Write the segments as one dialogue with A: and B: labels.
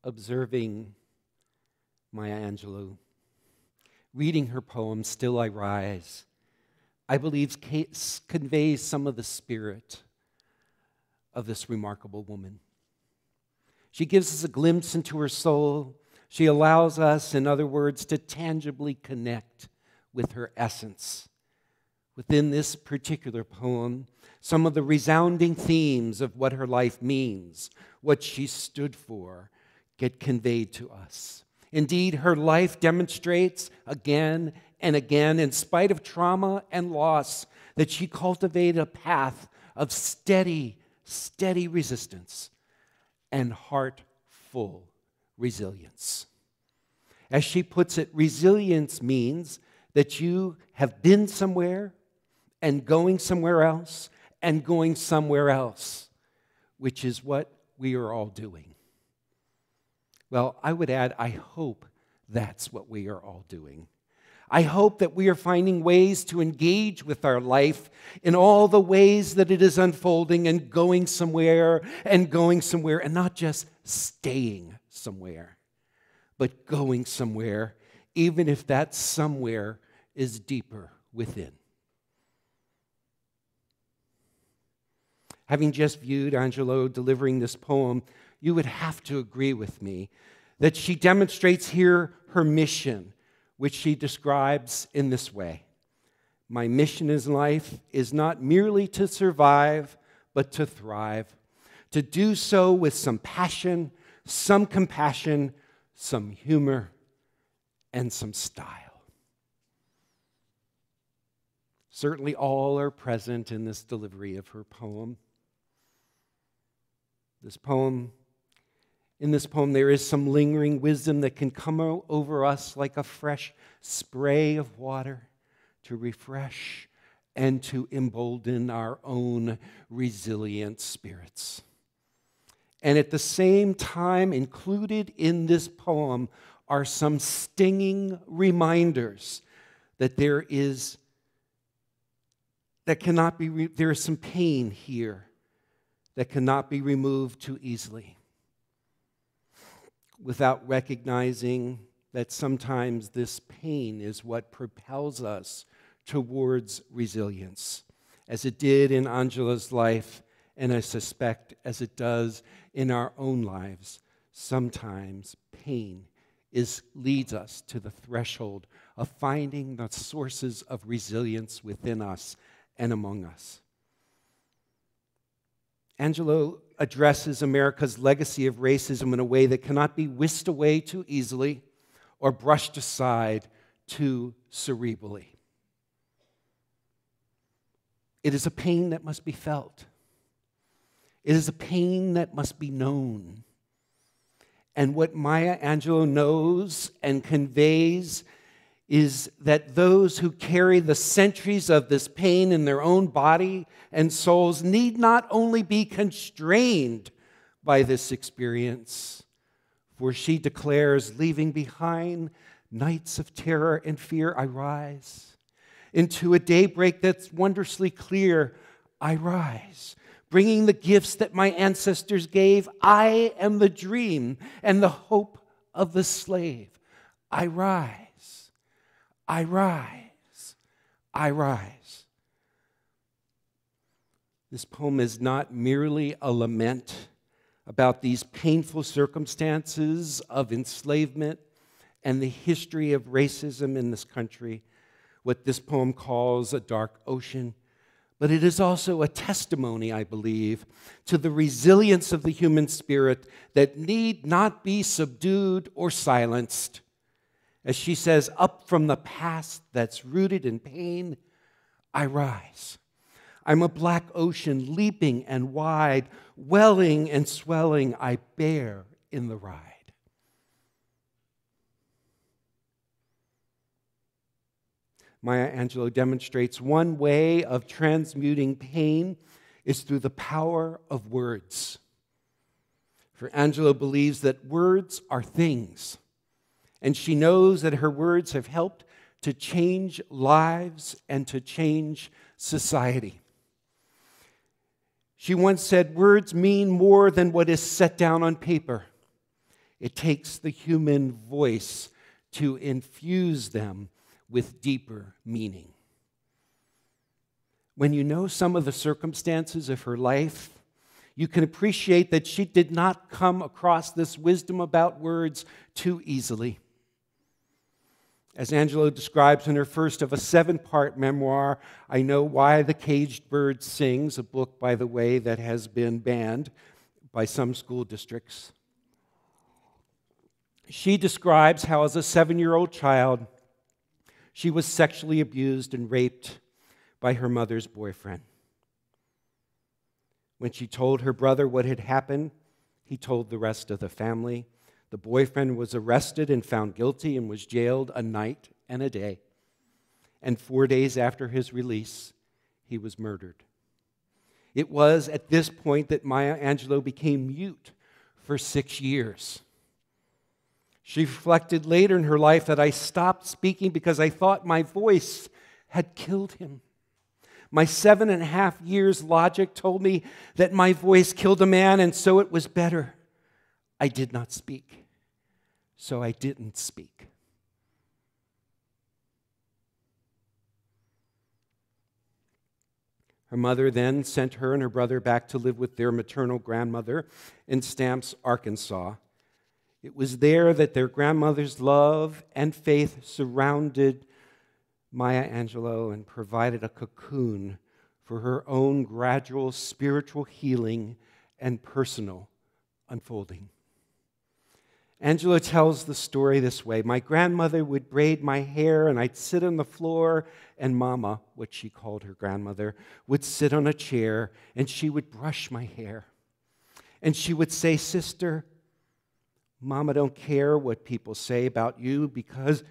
A: observing Maya Angelou, reading her poem, Still I Rise, I believe conveys some of the spirit of this remarkable woman. She gives us a glimpse into her soul. She allows us, in other words, to tangibly connect with her essence. Within this particular poem, some of the resounding themes of what her life means, what she stood for, get conveyed to us. Indeed, her life demonstrates again and again, in spite of trauma and loss, that she cultivated a path of steady resistance and heartful resilience. As she puts it, resilience means that you have been somewhere and going somewhere else and going somewhere else, which is what we are all doing. Well, I would add, I hope that's what we are all doing. I hope that we are finding ways to engage with our life in all the ways that it is unfolding and going somewhere, and not just staying somewhere, but going somewhere, even if that somewhere is deeper within. Having just viewed Angelou delivering this poem, you would have to agree with me that she demonstrates here her mission, which she describes in this way. My mission in life is not merely to survive, but to thrive, to do so with some passion, some compassion, some humor, and some style. Certainly all are present in this delivery of her poem. In this poem, there is some lingering wisdom that can come over us like a fresh spray of water to refresh and to embolden our own resilient spirits. And at the same time, included in this poem are some stinging reminders that there is some pain here that cannot be removed too easily, without recognizing that sometimes this pain is what propels us towards resilience, as it did in Angelou's life, and I suspect as it does in our own lives. Sometimes pain leads us to the threshold of finding the sources of resilience within us and among us. Angelou addresses America's legacy of racism in a way that cannot be whisked away too easily or brushed aside too cerebrally. It is a pain that must be felt. It is a pain that must be known. And what Maya Angelou knows and conveys is that those who carry the centuries of this pain in their own body and souls need not only be constrained by this experience, for she declares, leaving behind nights of terror and fear, I rise. Into a daybreak that's wondrously clear, I rise. Bringing the gifts that my ancestors gave, I am the dream and the hope of the slave. I rise. I rise, I rise. This poem is not merely a lament about these painful circumstances of enslavement and the history of racism in this country, what this poem calls a dark ocean, but it is also a testimony, I believe, to the resilience of the human spirit that need not be subdued or silenced. As she says, up from the past that's rooted in pain, I rise. I'm a black ocean leaping and wide, welling and swelling, I bear in the ride. Maya Angelou demonstrates one way of transmuting pain is through the power of words. For Angelou believes that words are things. And she knows that her words have helped to change lives and to change society. She once said, words mean more than what is set down on paper. It takes the human voice to infuse them with deeper meaning. When you know some of the circumstances of her life, you can appreciate that she did not come across this wisdom about words too easily. As Angelou describes in her first of a 7-part memoir, I Know Why the Caged Bird Sings, a book, by the way, that has been banned by some school districts. She describes how as a 7-year-old child, she was sexually abused and raped by her mother's boyfriend. When she told her brother what had happened, he told the rest of the family. The boyfriend was arrested and found guilty and was jailed a night and a day. And 4 days after his release, he was murdered. It was at this point that Maya Angelou became mute for 6 years. She reflected later in her life that I stopped speaking because I thought my voice had killed him. My 7.5 years logic told me that my voice killed a man, and so it was better I did not speak. So I didn't speak. Her mother then sent her and her brother back to live with their maternal grandmother in Stamps, Arkansas. It was there that their grandmother's love and faith surrounded Maya Angelou and provided a cocoon for her own gradual spiritual healing and personal unfolding. Angelou tells the story this way. My grandmother would braid my hair and I'd sit on the floor, and Mama, what she called her grandmother, would sit on a chair and she would brush my hair. And she would say, Sister, Mama don't care what people say about you because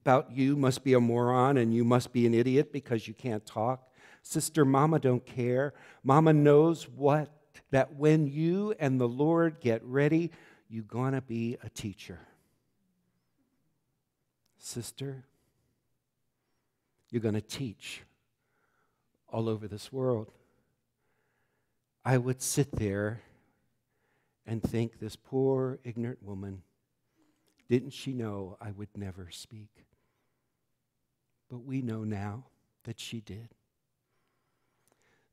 A: about you must be a moron and you must be an idiot because you can't talk. Sister, Mama don't care. Mama knows that when you and the Lord get ready, you're going to be a teacher. Sister, you're going to teach all over this world. I would sit there and think, this poor, ignorant woman, didn't she know I would never speak? But we know now that she did.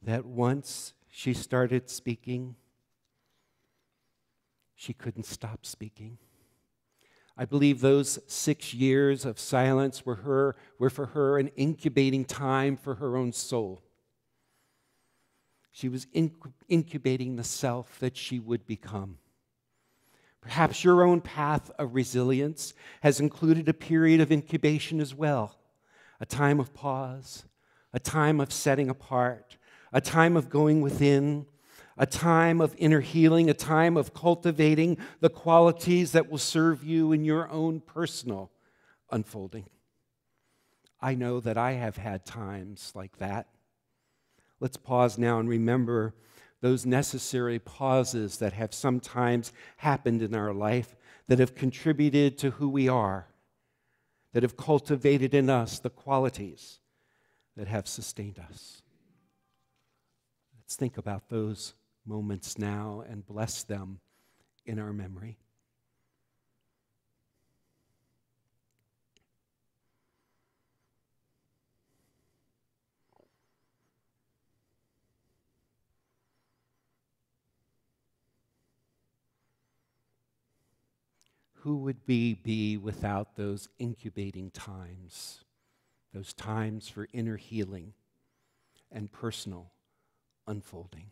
A: That once she started speaking, she couldn't stop speaking. I believe those 6 years of silence were for her an incubating time for her own soul. She was incubating the self that she would become. Perhaps your own path of resilience has included a period of incubation as well, a time of pause, a time of setting apart, a time of going within, a time of inner healing, a time of cultivating the qualities that will serve you in your own personal unfolding. I know that I have had times like that. Let's pause now and remember those necessary pauses that have sometimes happened in our life that have contributed to who we are, that have cultivated in us the qualities that have sustained us. Let's think about those moments now and bless them in our memory. Who would we be without those incubating times, those times for inner healing and personal unfolding?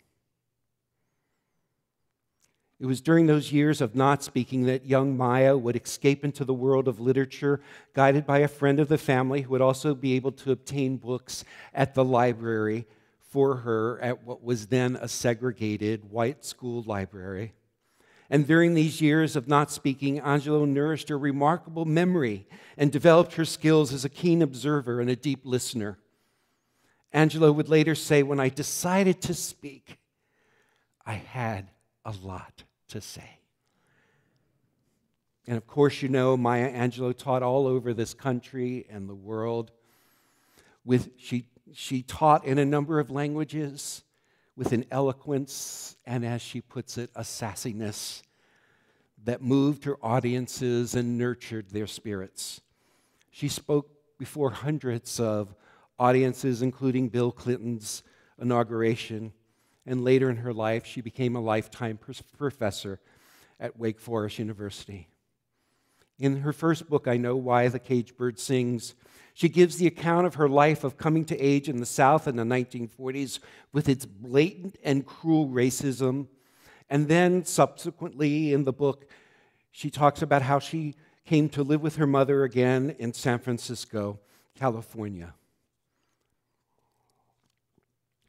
A: It was during those years of not speaking that young Maya would escape into the world of literature, guided by a friend of the family who would also be able to obtain books at the library for her at what was then a segregated white school library. And during these years of not speaking, Angelou nourished a remarkable memory and developed her skills as a keen observer and a deep listener. Angelou would later say, when I decided to speak, I had a lot to say. And of course, you know, Maya Angelou taught all over this country and the world. She taught in a number of languages with an eloquence and, as she puts it, a sassiness that moved her audiences and nurtured their spirits. She spoke before hundreds of audiences, including Bill Clinton's inauguration, and later in her life, she became a lifetime professor at Wake Forest University. In her first book, I Know Why the Caged Bird Sings, she gives the account of her life of coming to age in the South in the 1940s with its blatant and cruel racism. And then subsequently in the book, she talks about how she came to live with her mother again in San Francisco, California.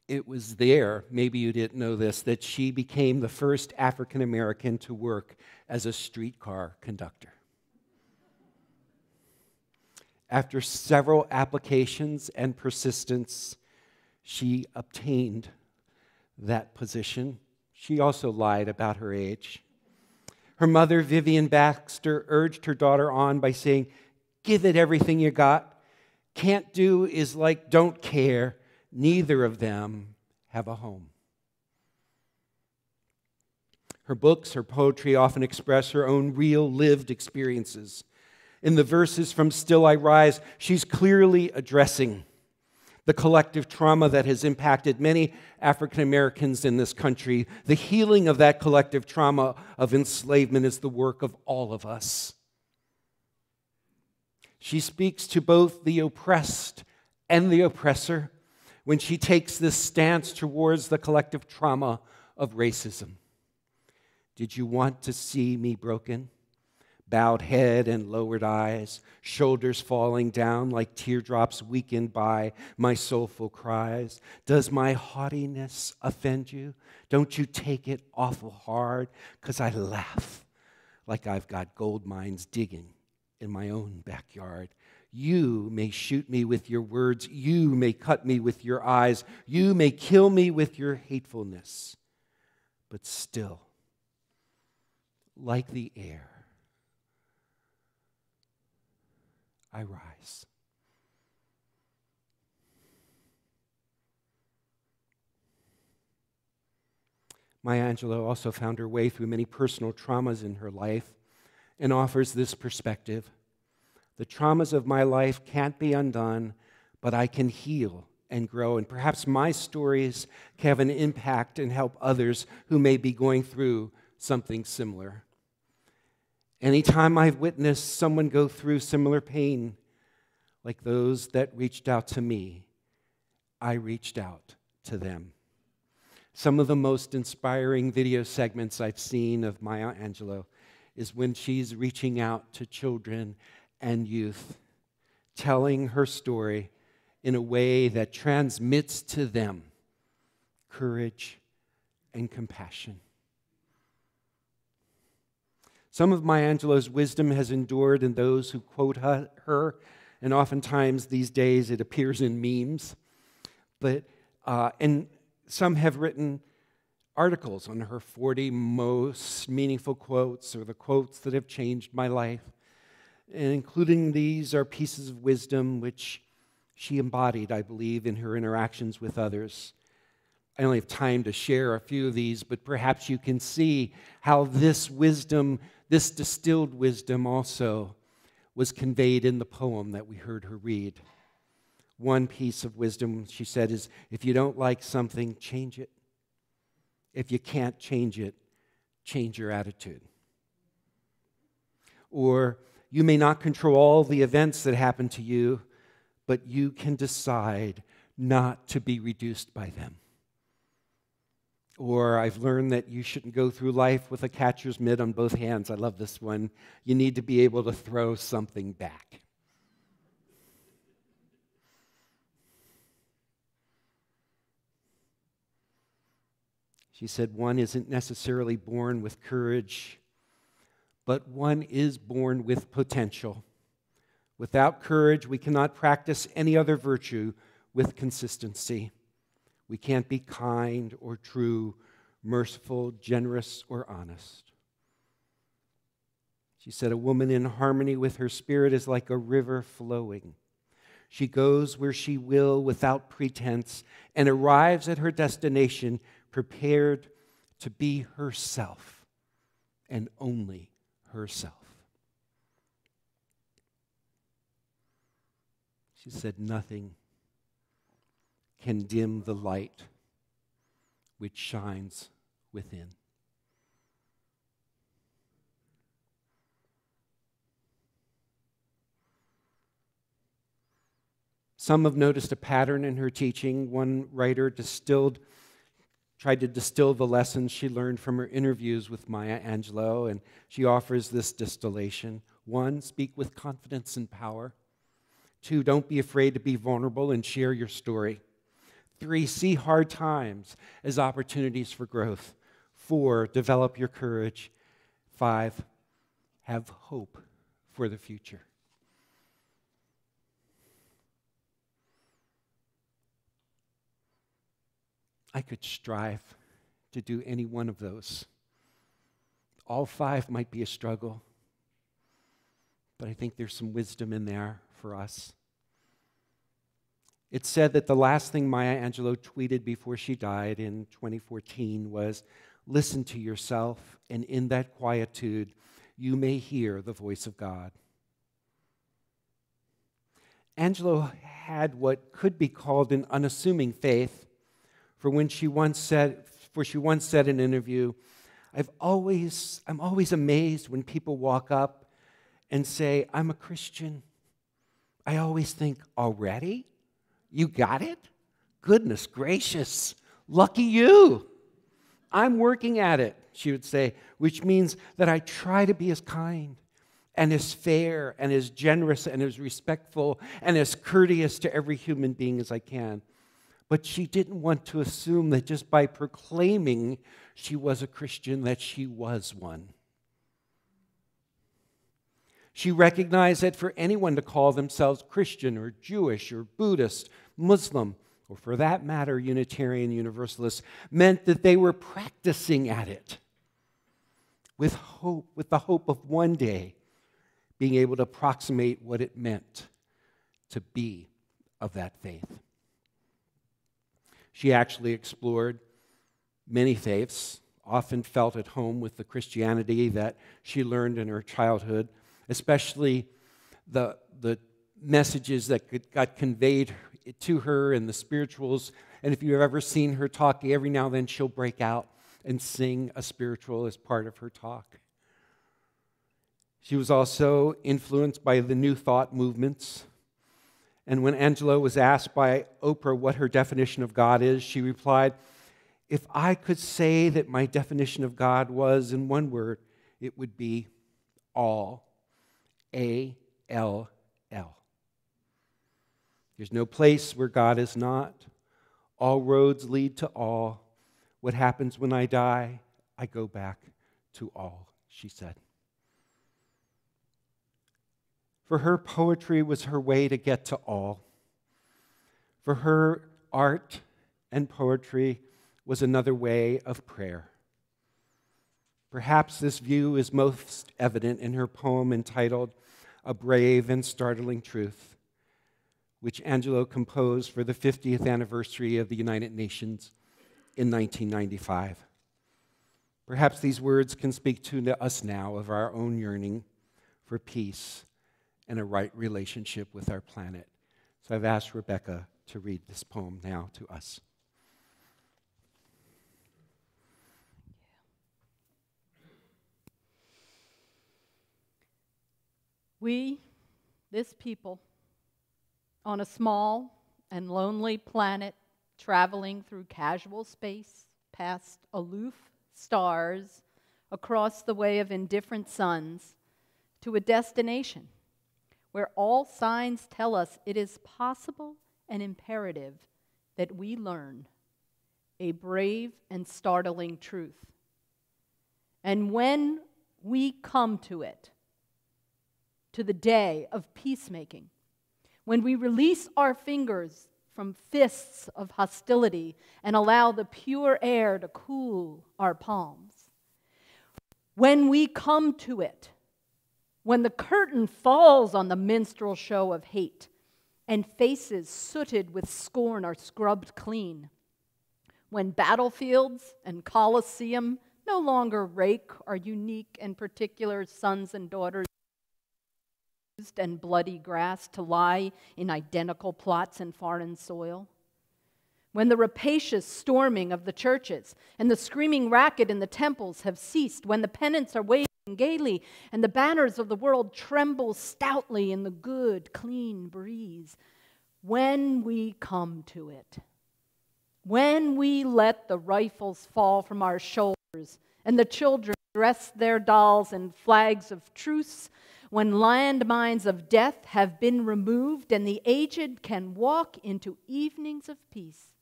A: It was there, maybe you didn't know this, that she became the first African American to work as a streetcar conductor. After several applications and persistence, she obtained that position. She also lied about her age. Her mother, Vivian Baxter, urged her daughter on by saying, "Give it everything you got. Can't do is like don't care. Neither of them have a home." Her books, her poetry often express her own real lived experiences. In the verses from Still I Rise, she's clearly addressing the collective trauma that has impacted many African Americans in this country. The healing of that collective trauma of enslavement is the work of all of us. She speaks to both the oppressed and the oppressor when she takes this stance towards the collective trauma of racism. Did you want to see me broken? Bowed head and lowered eyes, shoulders falling down like teardrops weakened by my soulful cries. Does my haughtiness offend you? Don't you take it awful hard, 'cause I laugh like I've got gold mines digging in my own backyard. You may shoot me with your words, you may cut me with your eyes, you may kill me with your hatefulness, but still, like the air, I rise. Maya Angelou also found her way through many personal traumas in her life and offers this perspective. The traumas of my life can't be undone, but I can heal and grow. And perhaps my stories can have an impact and help others who may be going through something similar. Anytime I've witnessed someone go through similar pain, like those that reached out to me, I reached out to them. Some of the most inspiring video segments I've seen of Maya Angelou is when she's reaching out to children and youth, telling her story in a way that transmits to them courage and compassion. Some of Maya Angelou's wisdom has endured in those who quote her, and oftentimes these days it appears in memes. And some have written articles on her 40 most meaningful quotes, or the quotes that have changed my life. And including these are pieces of wisdom which she embodied, I believe, in her interactions with others. I only have time to share a few of these, but perhaps you can see how this wisdom, this distilled wisdom also was conveyed in the poem that we heard her read. One piece of wisdom, she said, is if you don't like something, change it. If you can't change it, change your attitude. Or you may not control all the events that happen to you, but you can decide not to be reduced by them. Or I've learned that you shouldn't go through life with a catcher's mitt on both hands. I love this one. You need to be able to throw something back. She said, one isn't necessarily born with courage, but one is born with potential. Without courage, we cannot practice any other virtue with consistency. We can't be kind or true, merciful, generous, or honest. She said, a woman in harmony with her spirit is like a river flowing. She goes where she will without pretense and arrives at her destination prepared to be herself and only herself. She said, "Nothing can dim the light which shines within." Some have noticed a pattern in her teaching. One writer tried to distill the lessons she learned from her interviews with Maya Angelou, and she offers this distillation. 1, speak with confidence and power. 2, don't be afraid to be vulnerable and share your story. 3, see hard times as opportunities for growth. 4, develop your courage. 5, have hope for the future. I could strive to do any one of those. All 5 might be a struggle, but I think there's some wisdom in there for us. It's said that the last thing Maya Angelou tweeted before she died in 2014 was, "Listen to yourself, and in that quietude, you may hear the voice of God." Angelou had what could be called an unassuming faith, for she once said in an interview, I'm always amazed when people walk up and say, "I'm a Christian." I always think, "Already? You got it? Goodness gracious, lucky you. I'm working at it," she would say, which means that I try to be as kind and as fair and as generous and as respectful and as courteous to every human being as I can. But she didn't want to assume that just by proclaiming she was a Christian, that she was one. She recognized that for anyone to call themselves Christian or Jewish or Buddhist, Muslim, or for that matter, Unitarian Universalist, meant that they were practicing at it with hope, with the hope of one day being able to approximate what it meant to be of that faith. She actually explored many faiths, often felt at home with the Christianity that she learned in her childhood, especially the messages that got conveyed to her and the spirituals. And if you've ever seen her talk, every now and then she'll break out and sing a spiritual as part of her talk. She was also influenced by the New Thought movements. And when Angelou was asked by Oprah what her definition of God is, she replied, "If I could say that my definition of God was in one word, it would be all. A-L-L. There's no place where God is not. All roads lead to all. What happens when I die? I go back to all," she said. For her, poetry was her way to get to all. For her, art and poetry was another way of prayer. Perhaps this view is most evident in her poem entitled "A Brave and Startling Truth," which Angelou composed for the 50th anniversary of the United Nations in 1995. Perhaps these words can speak to us now of our own yearning for peace and a right relationship with our planet. So I've asked Rebecca to read this poem now to us.
B: We, this people, on a small and lonely planet, traveling through casual space, past aloof stars, across the way of indifferent suns, to a destination where all signs tell us it is possible and imperative that we learn a brave and startling truth. And when we come to it, to the day of peacemaking, when we release our fingers from fists of hostility and allow the pure air to cool our palms, when we come to it, when the curtain falls on the minstrel show of hate and faces sooted with scorn are scrubbed clean, when battlefields and Colosseum no longer rake our unique and particular sons and daughters and bloody grass to lie in identical plots in foreign soil. When the rapacious storming of the churches and the screaming racket in the temples have ceased, when the pennants are waving gaily and the banners of the world tremble stoutly in the good, clean breeze, when we come to it, when we let the rifles fall from our shoulders and the children dress their dolls in flags of truce, when landmines of death have been removed and the aged can walk into evenings of peace,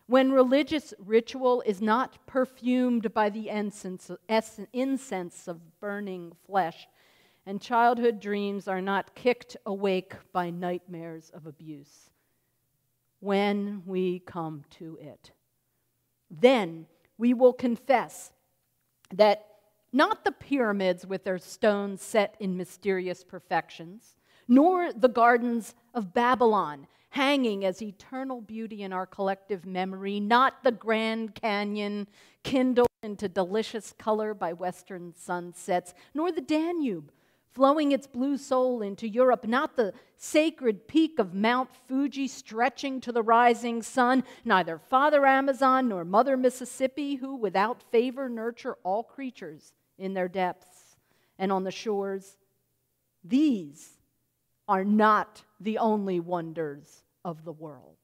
B: when religious ritual is not perfumed by the incense of burning flesh, and childhood dreams are not kicked awake by nightmares of abuse. When we come to it, then we will confess that not the pyramids with their stones set in mysterious perfections, nor the gardens of Babylon hanging as eternal beauty in our collective memory, not the Grand Canyon kindled into delicious color by western sunsets, nor the Danube flowing its blue soul into Europe, not the sacred peak of Mount Fuji stretching to the rising sun, neither Father Amazon nor Mother Mississippi, who without favor nurture all creatures in their depths and on the shores. These are not the only wonders of the world.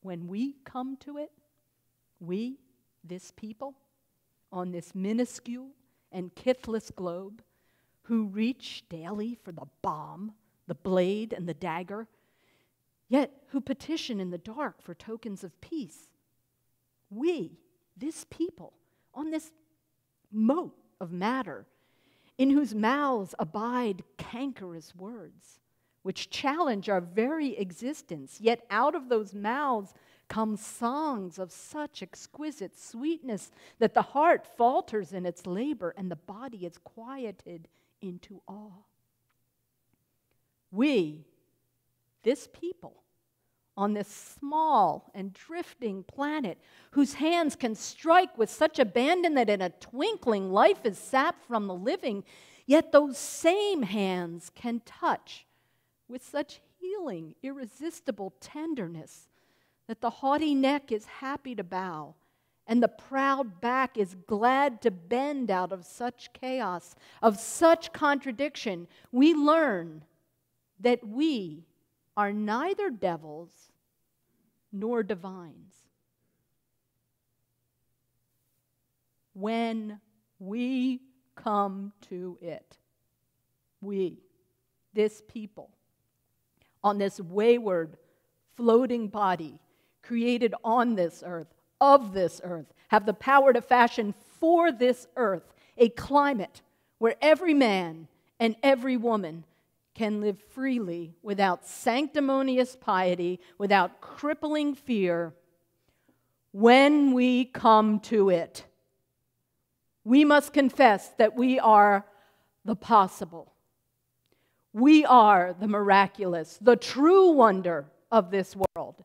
B: When we come to it, we, this people, on this minuscule and kithless globe, who reach daily for the bomb, the blade, and the dagger, yet who petition in the dark for tokens of peace. We, this people, on this mote of matter, in whose mouths abide cankerous words, which challenge our very existence, yet out of those mouths come songs of such exquisite sweetness that the heart falters in its labor and the body is quieted into awe. We, this people, on this small and drifting planet, whose hands can strike with such abandon that in a twinkling life is sapped from the living, yet those same hands can touch with such healing, irresistible tenderness that the haughty neck is happy to bow, and the proud back is glad to bend out of such chaos, of such contradiction. We learn that we are neither devils nor divines. When we come to it, we, this people, on this wayward, floating body, created on this earth, of this earth, have the power to fashion for this earth a climate where every man and every woman can live freely without sanctimonious piety, without crippling fear. When we come to it, we must confess that we are the possible. We are the miraculous, the true wonder of this world.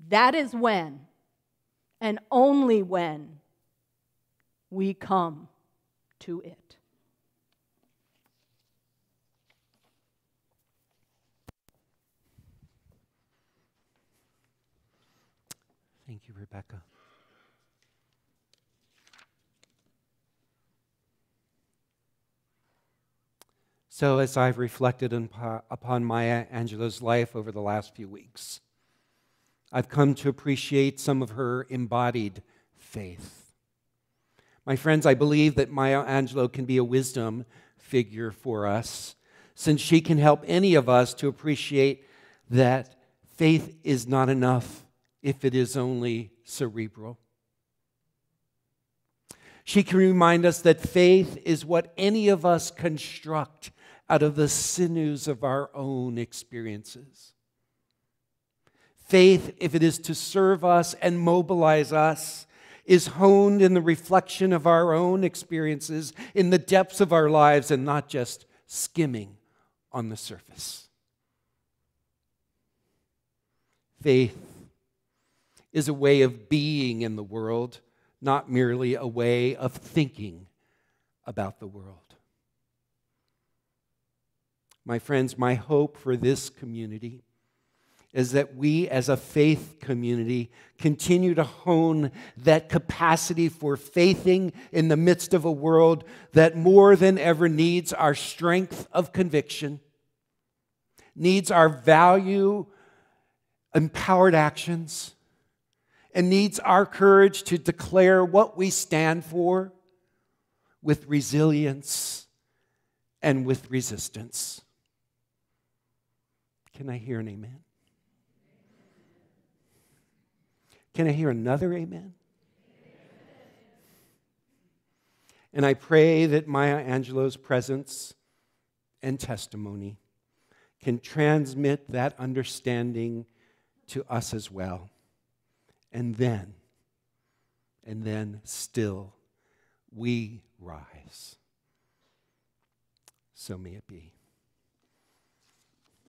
B: That is when, and only when, we come to it.
A: Thank you, Rebecca. So as I've reflected upon Maya Angelou's life over the last few weeks, I've come to appreciate some of her embodied faith. My friends, I believe that Maya Angelou can be a wisdom figure for us, since she can help any of us to appreciate that faith is not enough if it is only cerebral. She can remind us that faith is what any of us construct out of the sinews of our own experiences. Faith, if it is to serve us and mobilize us, is honed in the reflection of our own experiences in the depths of our lives and not just skimming on the surface. Faith is a way of being in the world not merely a way of thinking about the world. My friends, my hope for this community is that we as a faith community continue to hone that capacity for faithing in the midst of a world that more than ever needs our strength of conviction, needs our value-empowered actions, and needs our courage to declare what we stand for with resilience and with resistance. Can I hear an amen? Can I hear another amen? And I pray that Maya Angelou's presence and testimony can transmit that understanding to us as well. And then still we rise. So may it be.